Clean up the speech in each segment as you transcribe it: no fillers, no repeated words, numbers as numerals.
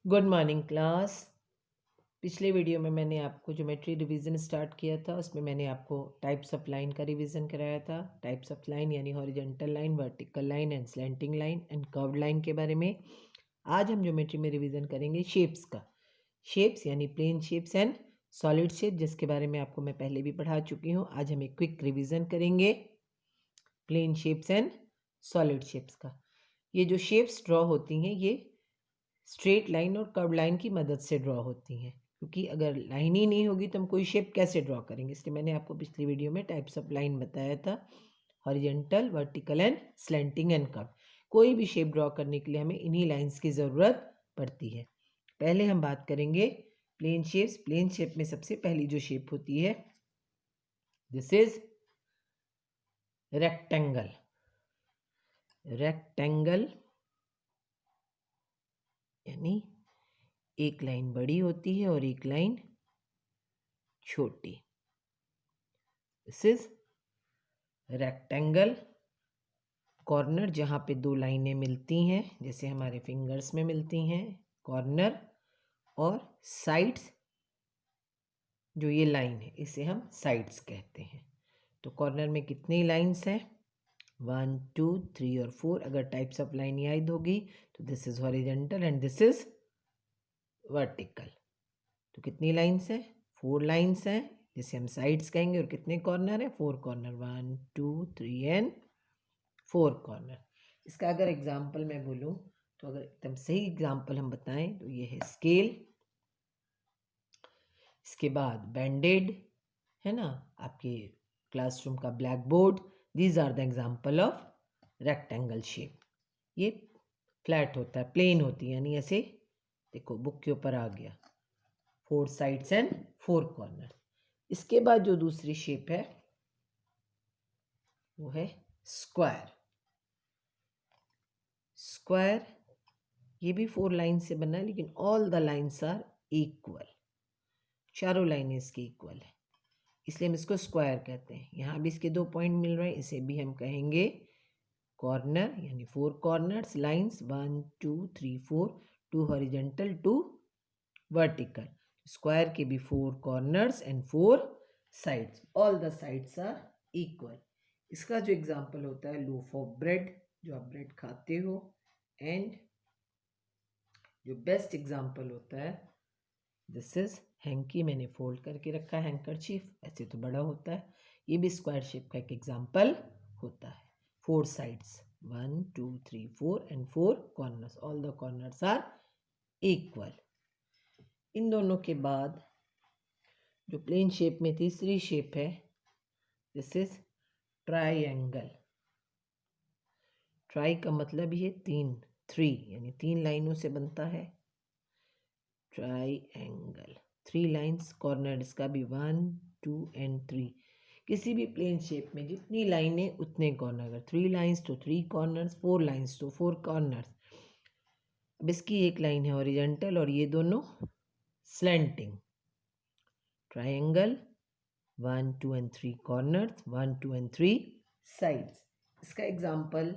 Good morning class. पिछले video में मैंने आपको ज्योमेट्री रिवीजन स्टार्ट किया था। उसमें मैंने आपको टाइप्स ऑफ लाइन का रिवीजन कराया था। टाइप्स ऑफ लाइन यानी horizontal line, vertical line and slanting line and curved line के बारे में। आज हम ज्योमेट्री में रिवीजन करेंगे शेप्स का। शेप्स यानी plane shapes and solid shape, जिसके बारे में आपको मैं पहले भी पढ़ा चुकी हूँ। आज हम एक क्विक रिवीजन करेंगे plane shapes and solid shapes का। ये जो शेप्स ड्रॉ होती हैं ये स्ट्रेट लाइन और कर्व लाइन की मदद से ड्रॉ होती हैं, क्योंकि अगर लाइन ही नहीं होगी तो हम कोई शेप कैसे ड्रॉ करेंगे। इसलिए मैंने आपको पिछली वीडियो में टाइप्स ऑफ लाइन बताया था, horizontal, vertical and slanting and curve. कोई भी शेप ड्रॉ करने के लिए हमें इन्हीं लाइंस की ज़रूरत पड़ती है। पहले हम बात करेंगे प्लेन शेप्स। प्लेन शेप में सबसे पहली जो शेप होती है, दिस इज रेक्टेंगल। रेक्टेंगल यानी एक लाइन बड़ी होती है और एक लाइन छोटी। This is rectangle. कॉर्नर जहाँ पे दो लाइनें मिलती हैं, जैसे हमारे फिंगर्स में मिलती हैं कॉर्नर, और साइड्स, जो ये लाइन है इसे हम साइड्स कहते हैं। तो कॉर्नर में कितनी लाइंस हैं? 1 2 3 और 4। अगर टाइप्स ऑफ लाइन याद होगी तो this is horizontal and this is vertical. तो कितनी लाइंस हैं? 4 लाइंस हैं, जिसे हम साइड्स कहेंगे। और कितने कॉर्नर हैं? 4 कॉर्नर, 1 2 3 एंड 4 कॉर्नर। इसका अगर एग्जाम्पल मैं बोलूँ तो अगर एकदम सही एग्जाम्पल हम बताएं तो ये है स्केल, इसके बाद बैंडेड है ना, आपके क्लासरूम का black board. These are the example of rectangle shape. ये फ्लैट होता है, प्लेन होती है, यानी ऐसे देखो बुक के ऊपर आ गया, 4 साइड्स एंड 4 कॉर्नर। इसके बाद जो दूसरी शेप है वो है स्क्वायर। स्क्वायर ये भी 4 लाइन से बना है, लेकिन all the lines are equal. चारों लाइनें इसकी इक्वल है, इसलिए हम इसको स्क्वायर कहते हैं। यहाँ भी इसके 2 पॉइंट मिल रहे हैं, इसे भी हम कहेंगे कॉर्नर, यानी 4 corners lines, 1 2 3 4, 2 horizontal 2 vertical. Square के भी 4 corners and 4 sides, all the sides are equal. इसका जो एग्जाम्पल होता है लूफ ऑफ ब्रेड, जो आप ब्रेड खाते हो। एंड जो बेस्ट एग्जाम्पल होता है, दिस इज हैंकी। मैंने फोल्ड करके रखा है हैंकरचीफ, ऐसे तो बड़ा होता है। ये भी स्क्वायर शेप का एक एग्जाम्पल होता है। 4 sides, 1 2 3 4 and 4 corners, all the corners are equal. इन दोनों के बाद जो प्लेन शेप में तीसरी शेप है, दिस इज ट्राइंगल। ट्राई का मतलब ही है 3, 3 यानी 3 लाइनों से बनता है ट्राइंगल। 3 लाइंस, कॉर्नर इसका भी 1 2 एंड 3। किसी भी प्लेन शेप में जितनी लाइनें उतने कॉर्नर। अगर 3 लाइंस तो 3 कॉर्नर्स, 4 लाइंस तो 4 कॉर्नर्स। अब इसकी एक लाइन है हॉरिजॉन्टल और ये दोनों slanting. Triangle, 1 2 and 3 corners, 1 2 and 3 sides. इसका एग्जाम्पल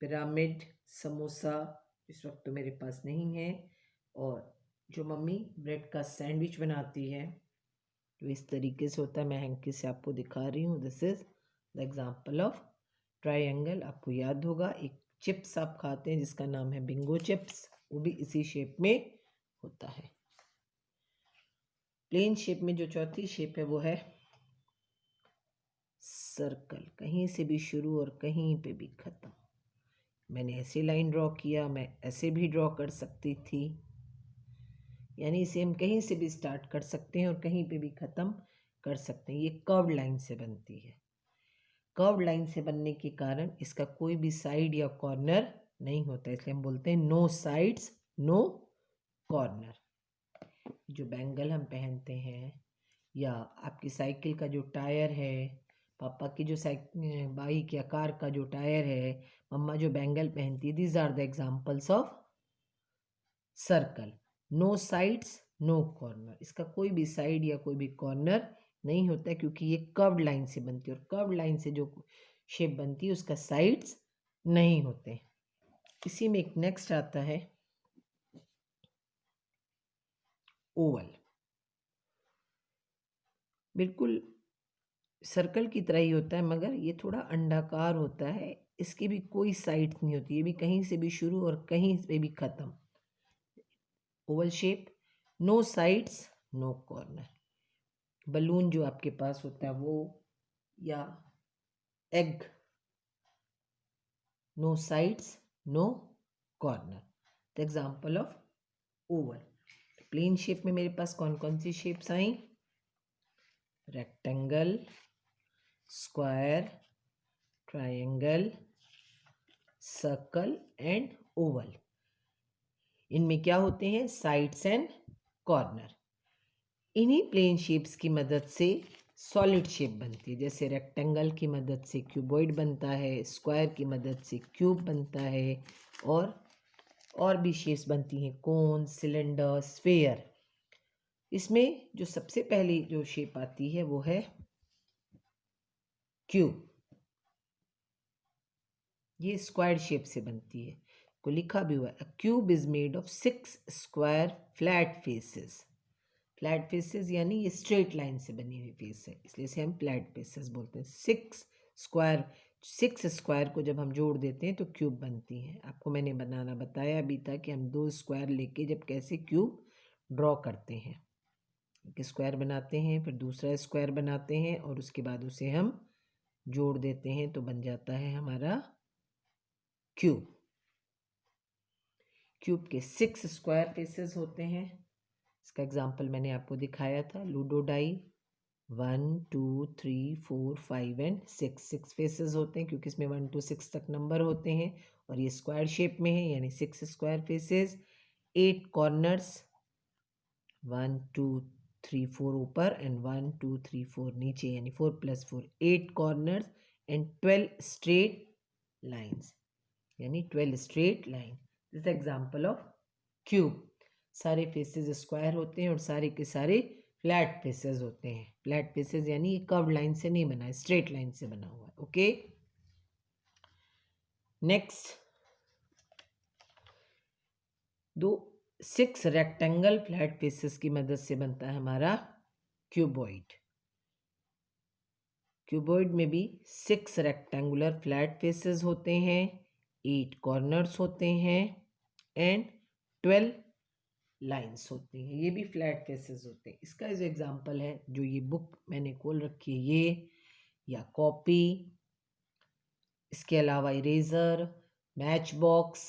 पिरामिड, समोसा इस वक्त तो मेरे पास नहीं है, और जो मम्मी ब्रेड का सैंडविच बनाती है तो इस तरीके से होता है। मैं हैंकी से आपको दिखा रही हूँ। This is the example of triangle. आपको याद होगा एक चिप्स आप खाते हैं जिसका नाम है बिंगो चिप्स, वो भी इसी शेप में होता है। प्लेन शेप में जो चौथी शेप है वो है सर्कल। कहीं से भी शुरू और कहीं पे भी खत्म। मैंने ऐसे लाइन ड्रॉ किया, मैं ऐसे भी ड्रॉ कर सकती थी, यानी इसे हम कहीं से भी स्टार्ट कर सकते हैं और कहीं पे भी ख़त्म कर सकते हैं। ये कर्व्ड लाइन से बनती है। कर्व्ड लाइन से बनने के कारण इसका कोई भी साइड या कॉर्नर नहीं होता, इसलिए हम बोलते हैं नो साइड्स नो कॉर्नर। जो बैंगल हम पहनते हैं, या आपकी साइकिल का जो टायर है, पापा की जो बाइक या कार का जो टायर है, मम्मा जो बैंगल पहनती है, these are the examples of circle. No sides no corner, इसका कोई भी साइड या कोई भी कॉर्नर नहीं होता है, क्योंकि ये कर्व्ड लाइन से बनती है और कर्व्ड लाइन से जो शेप बनती है उसका साइड्स नहीं होते। इसी में एक नेक्स्ट आता है ओवल बिल्कुल सर्कल की तरह ही होता है, मगर ये थोड़ा अंडाकार होता है। इसकी भी कोई साइड्स नहीं होती, ये भी कहीं से भी शुरू और कहीं से भी ख़त्म। Oval shape, no sides no corner. Balloon जो आपके पास होता है वो, या egg, no sides no corner, the example of oval. Plane shape में मेरे पास कौन कौन सी शेप्स आई? Rectangle, square, triangle, circle and oval. इनमें क्या होते हैं? Sides and corner. इन्हीं प्लेन शेप्स की मदद से सॉलिड शेप बनती है। जैसे रेक्टेंगल की मदद से क्यूबॉइड बनता है, स्क्वायर की मदद से क्यूब बनता है, और भी शेप्स बनती हैं, कोन, सिलेंडर, स्फेयर। इसमें जो सबसे पहली जो शेप आती है वो है क्यूब। ये स्क्वायर शेप से बनती है, को लिखा भी हुआ है, अ cube is made of 6 square flat faces. Flat faces यानी ये स्ट्रेट लाइन से बनी हुई फेस है, इसलिए इसे हम फ्लैट फेसेस बोलते हैं। 6 स्क्वायर को जब हम जोड़ देते हैं तो क्यूब बनती है। आपको मैंने बनाना बताया भी था कि हम 2 स्क्वायर लेके जब कैसे क्यूब ड्रॉ करते हैं। एक स्क्वायर बनाते हैं, फिर दूसरा स्क्वायर बनाते हैं, और उसके बाद उसे हम जोड़ देते हैं तो बन जाता है हमारा क्यूब। क्यूब के 6 स्क्वायर फेसेस होते हैं। इसका एग्जाम्पल मैंने आपको दिखाया था, लूडो डाई। 1 2 3 4 5 एंड 6 फेसेस होते हैं, क्योंकि इसमें 1 to 6 तक नंबर होते हैं, और ये स्क्वायर शेप में है, यानी 6 स्क्वायर फेसेस। 8 कॉर्नर्स, 1 2 3 4 ऊपर एंड 1 2 3 4 नीचे, यानी 4 + 4 8 कॉर्नर्स एंड 12 स्ट्रेट लाइन्स, यानी 12 straight line. This example of cube. सारे फेसेस स्क्वायर होते हैं और सारे के सारे फ्लैट फेसेस होते हैं। फ्लैट फेसेस यानी ये कर्व लाइन से नहीं बना है, स्ट्रेट लाइन से बना हुआ है। Okay, next, 6 rectangle flat faces की मदद से बनता है हमारा क्यूबॉइड। क्यूबॉइड में भी 6 रेक्टेंगुलर फ्लैट फेसेस होते हैं, 8 कॉर्नर्स होते हैं एंड 12 लाइंस होती हैं। ये भी फ्लैट फेसेस होते हैं। इसका जो एग्जांपल है, जो ये बुक मैंने खोल रखी है ये, या कॉपी, इसके अलावा इरेजर, मैच बॉक्स,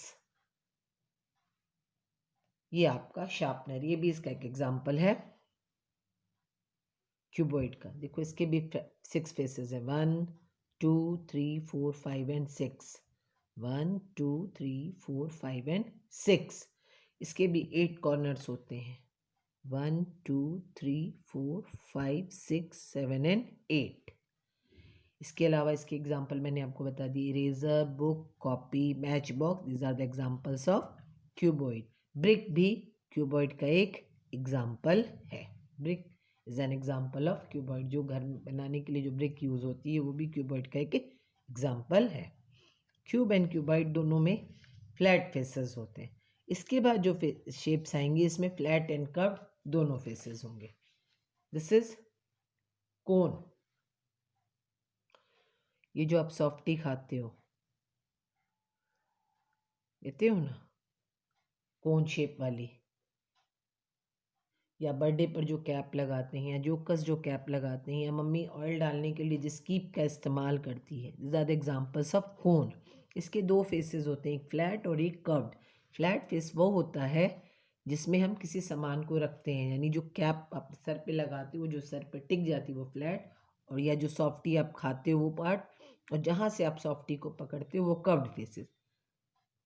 ये आपका शार्पनर, ये भी इसका एक एग्जांपल है क्यूबॉइड का। देखो इसके भी 6 फेसेस है, 1 2 3 4 5 एंड 6, 1 2 3 4 5 एंड 6। इसके भी 8 कॉर्नर्स होते हैं, 1 2 3 4 5 6 7 एंड 8। इसके अलावा इसके एग्जांपल मैंने आपको बता दी, eraser, book, copy, match box, these are the examples of cuboid. Brick भी क्यूबॉइड का एक एग्जांपल है। Brick is an example of cuboid. जो घर बनाने के लिए जो ब्रिक यूज होती है वो भी क्यूबॉइड का एक एग्जांपल है। क्यूब एंड क्यूबॉइड दोनों में फ्लैट फेसेस होते हैं। इसके बाद जो शेप्स आएंगी इसमें फ्लैट एंड कर्व दोनों फेसेस होंगे। दिस इज कोन। ये जो आप सॉफ्टी खाते हो, लेते हो ना, कोन शेप वाली, या बर्थडे पर जो कैप लगाते हैं, या जोकस जो कैप लगाते हैं, या मम्मी ऑयल डालने के लिए जिस कीप का इस्तेमाल करती है, ज़्यादा एग्जांपल्स ऑफ कोन। इसके 2 फेसेस होते हैं, एक फ्लैट और एक कर्व्ड। फ्लैट फेस वो होता है जिसमें हम किसी सामान को रखते हैं, यानी जो कैप आप सर पे लगाते हो, जो सर पे टिक जाती है वो फ्लैट, और या जो सॉफ्टी आप खाते हो वो पार्ट, और जहाँ से आप सॉफ्टी को पकड़ते हो वो कर्व्ड फेसेस।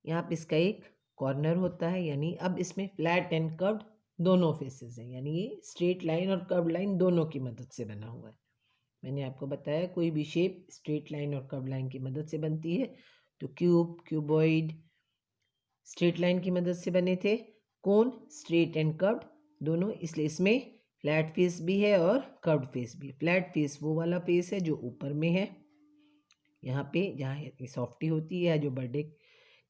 यहाँ पे इसका एक कॉर्नर होता है, यानी अब इसमें फ्लैट एंड कर्व्ड दोनों फेसेस हैं, यानी ये स्ट्रेट लाइन और कर्व लाइन दोनों की मदद से बना हुआ है। मैंने आपको बताया कोई भी शेप स्ट्रेट लाइन और कर्व लाइन की मदद से बनती है। तो क्यूब, क्यूबॉइड स्ट्रेट लाइन की मदद से बने थे, कोन स्ट्रेट एंड कर्व्ड दोनों, इसलिए इसमें फ्लैट फेस भी है और कर्व्ड फेस भी है। फ्लैट फेस वो वाला फेस है जो ऊपर में है, यहाँ पे जहाँ सॉफ्टी होती है, जो बर्थडे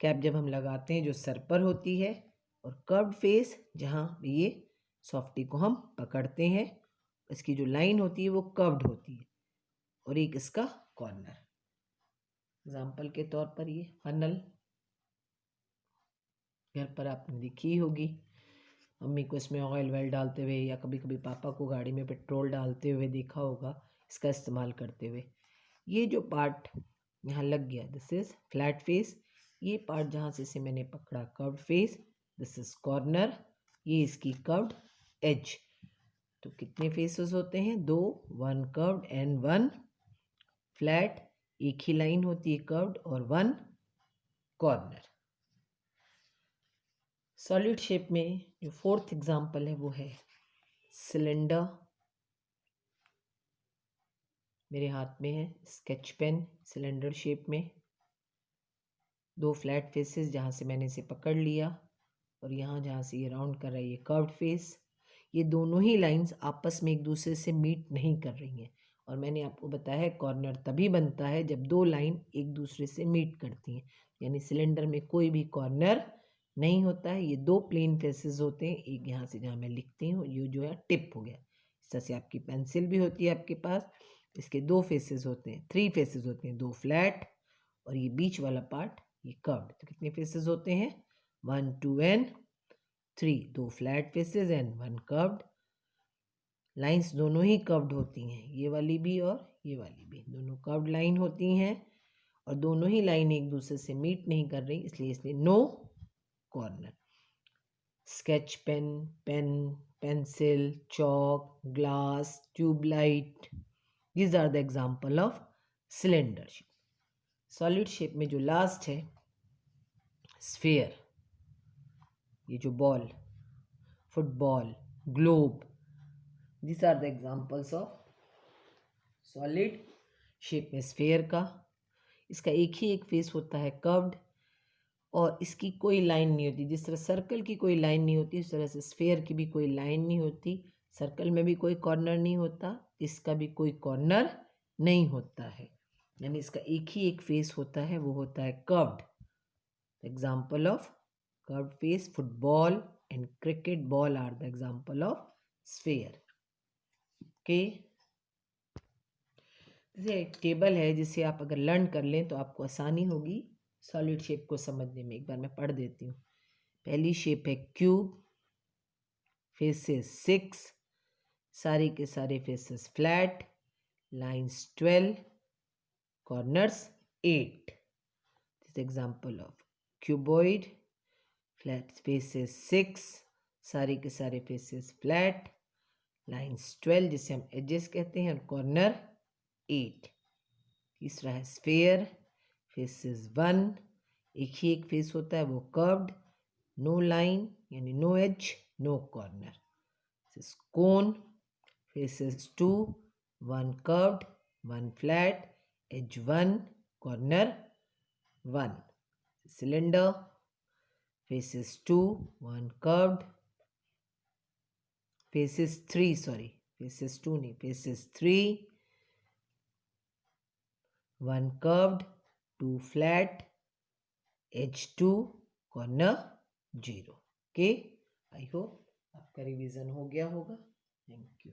कैप जब हम लगाते हैं जो सर पर होती है, और कर्व्ड फेस जहाँ ये सॉफ्टी को हम पकड़ते हैं, इसकी जो लाइन होती है वो कर्व्ड होती है, और एक इसका कॉर्नर। एग्जाम्पल के तौर पर ये फनल घर पर आपने देखी होगी, मम्मी को इसमें ऑयल वेल डालते हुए, या कभी कभी पापा को गाड़ी में पेट्रोल डालते हुए देखा होगा, इसका इस्तेमाल करते हुए। ये जो पार्ट यहाँ लग गया, दिस इज फ्लैट फेस। ये पार्ट जहाँ से इसे मैंने पकड़ा, curved face, this is corner, ये इसकी कर्व्ड एज। तो कितने फेसेस होते हैं? दो, one curved and one flat. एक ही लाइन होती है कर्व्ड, और वन कॉर्नर। सॉलिड शेप में जो फोर्थ एग्जांपल है वो है सिलेंडर। मेरे हाथ में है स्केच पेन, सिलेंडर शेप में, दो फ्लैट फेसेस जहाँ से मैंने इसे पकड़ लिया, और यहाँ जहाँ से ये राउंड कर रहा है ये कर्व्ड फेस। ये दोनों ही लाइंस आपस में एक दूसरे से मीट नहीं कर रही हैं, और मैंने आपको बताया है कॉर्नर तभी बनता है जब दो लाइन एक दूसरे से मीट करती हैं, यानी सिलेंडर में कोई भी कॉर्नर नहीं होता है। ये दो प्लेन फेसेस होते हैं, एक यहाँ से जहाँ मैं लिखती हूँ, ये जो है टिप हो गया। इस तरह से आपकी पेंसिल भी होती है आपके पास, इसके दो फेसेस होते हैं, थ्री फेसेस होते हैं, दो फ्लैट और ये बीच वाला पार्ट ये कर्व्ड। तो कितने फेसेस होते हैं? 1 2 एंड 3, दो flat faces and one curved. Lines दोनों ही कर्व्ड होती हैं, ये वाली भी और ये वाली भी, दोनों कर्व्ड लाइन होती हैं, और दोनों ही लाइन एक दूसरे से मीट नहीं कर रही, इसलिए no corner. Sketch pen, pen, pencil, chalk, glass, tube light, these are the example of cylinder shape. Solid shape में जो लास्ट है स्फीयर, ये जो ball, football, globe, these are the examples of solid shape में sphere का। इसका एक ही एक फेस होता है कर्व्ड, और इसकी कोई लाइन नहीं होती। जिस तरह सर्कल की कोई लाइन नहीं होती, उस तरह से स्फीयर की भी कोई लाइन नहीं होती। सर्कल में भी कोई कॉर्नर नहीं होता, इसका भी कोई कॉर्नर नहीं होता है, यानी इसका एक ही एक फेस होता है, वो होता है curved. Example of curved face, football and cricket ball are the example of sphere. Okay, जैसे एक टेबल है जिसे आप अगर लर्न कर लें तो आपको आसानी होगी सॉलिड शेप को समझने में। एक बार मैं पढ़ देती हूँ। पहली शेप है क्यूब, फेसेस 6, सारे के सारे faces flat, lines 12, corners 8। This example of cuboid, flat faces 6, सारे के सारे फेसेस फ्लैट, लाइंस 12 जिसे हम एजेस कहते हैं, और कॉर्नर 8। तीसरा है स्फीयर, फेसेस 1, एक ही एक फेस होता है वो कर्व्ड, नो लाइन यानी no edge, no corner. This is cone, faces 2, 1 curved, 1 flat, edge 1, corner 1। Cylinder, faces 2, 1 curved, faces 3, sorry faces 2 नहीं, faces 3, 1 curved, 2 flat, edge 2, corner 0। Okay, I hope आपका revision हो गया होगा। Thank you.